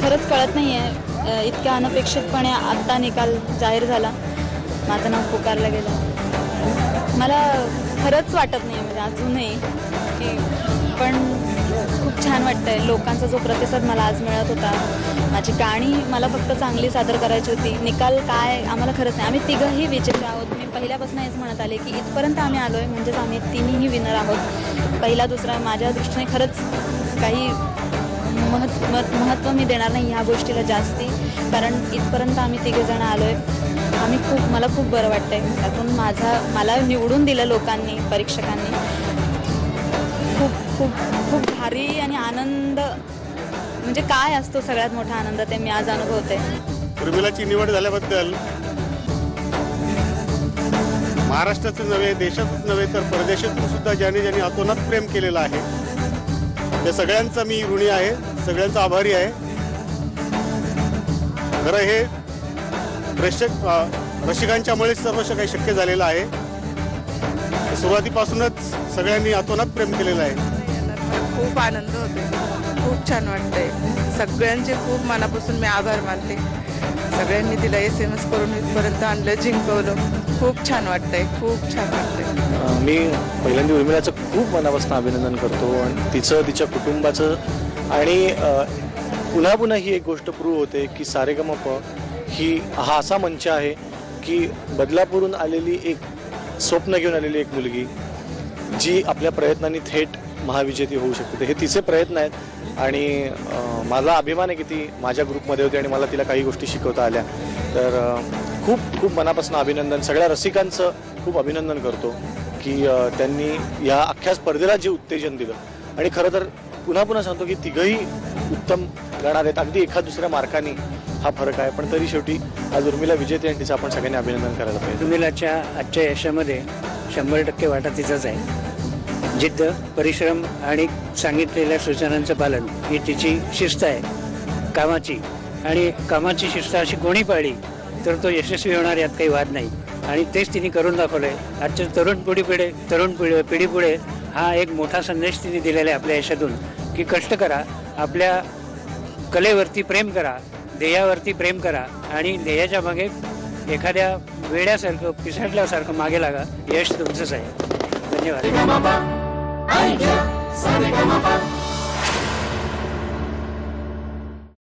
खरंच कळत नाहीये इतक्या अनपेक्षितपणे आत्ता निकाल जाहीर झाला, माझं नाव पुकारलं गेलं. मला खरंच वाटत नाही म्हणजे अजूनही की, पण खूप छान वाटतंय. लोकांचा जो प्रतिसाद मला आज मिळत होता, माझी गाणी मला फक्त चांगली सादर करायची होती. निकाल काय आम्हाला खरंच नाही, आम्ही तिघंही विजेते आहोत. मी पहिल्यापासून हेच म्हणत आले की इथपर्यंत आम्ही आलो आहे म्हणजेच आम्ही तिन्हीही विनर आहोत. पहिला दुसरा माझ्या दृष्टीने खरंच काही महत्त्व मी देणार नाही ह्या गोष्टीला जास्ती, कारण इथपर्यंत आम्ही तिघेजण आलो आहे. मला खूप बरं वाटतंय. त्यातून मला निवडून दिलं लोकांनी, परीक्षकांनी. खूप खूप खूप भारी आणि आनंद, म्हणजे काय असतो सगळ्यात मोठा आनंद ते मी आज अनुभवते. उर्मिलाची निवड झाल्याबद्दल महाराष्ट्रातच नव्हे, देशातच नव्हे तर परदेशातून सुद्धा ज्यांनी अतोनात प्रेम केलेलं आहे त्या सगळ्यांचा मी ऋणी आहे, सगळ्यांचा आभारी आहे. खरं हे रसिकांच्यामुळेच सर्व काही शक्य झालेलं आहे. सुरुवातीपासूनच सगळ्यांनी अतोनात प्रेम केलेलं आहे. खूप आनंद होते, खूप छान वाटतंय. सगळ्यांचे खूप मनापासून मी आभार मानते. सगळ्यांनी तिला SMS करून इथपर्यंत आणलं, जिंकवलं. खूप छान वाटतंय, खूप छान वाटतंय. मी पहिल्यांदा उर्मिलाचं खूप मनापासून अभिनंदन करतो आणि तिच्या कुटुंबाचं. आणि पुन्हा पुन्हा ही एक गोष्ट प्रूव्ह होते की सारेगमप हा असा मंच आहे की बदलापूरहून आलेली एक स्वप्न घेऊन आलेली एक मुलगी जी आपल्या प्रयत्नांनी थेट महाविजेती होऊ शकते. हे तिचे प्रयत्न आहेत आणि माझा अभिमान आहे की ती माझ्या ग्रुपमध्ये होती आणि मला तिला काही गोष्टी शिकवता आल्या. तर खूप खूप मनापासून अभिनंदन. सगळ्या रसिकांचं खूप अभिनंदन करतो की त्यांनी या अख्ख्या स्पर्धेला जे उत्तेजन दिलं. आणि खरं तर पुन्हा पुन्हा सांगतो की तिघंही उत्तम गाणार आहेत. अगदी एखाद दुसऱ्या मार्काने हा फरक आहे, पण तरी शेवटी आज उर्मिला विजेते आणि तिचं आपण सगळ्यांनी अभिनंदन करायला पाहिजे. उर्मिलाच्या आजच्या यशामध्ये 100% वाटा तिचाच आहे. जिद्द, परिश्रम आणि सांगितलेल्या सूचनांचं पालन ही तिची शिस्त आहे कामाची. आणि कामाची शिस्त अशी कोणी पाळली तर तो यशस्वी होणार, यात काही वाद नाही. आणि तेच तिने करून दाखवलं आहे. आजच्या तरुण पिढीपुढे हा एक मोठा संदेश तिने दिलेला आहे आपल्या यशातून की कष्ट करा, आपल्या कलेवरती प्रेम करा, ध्येयावरती प्रेम करा आणि ध्येयाच्या मागे एखाद्या वेड्यासारखं पिसटल्यासारखं मागे लागा. यश तुमचंच आहे. धन्यवाद.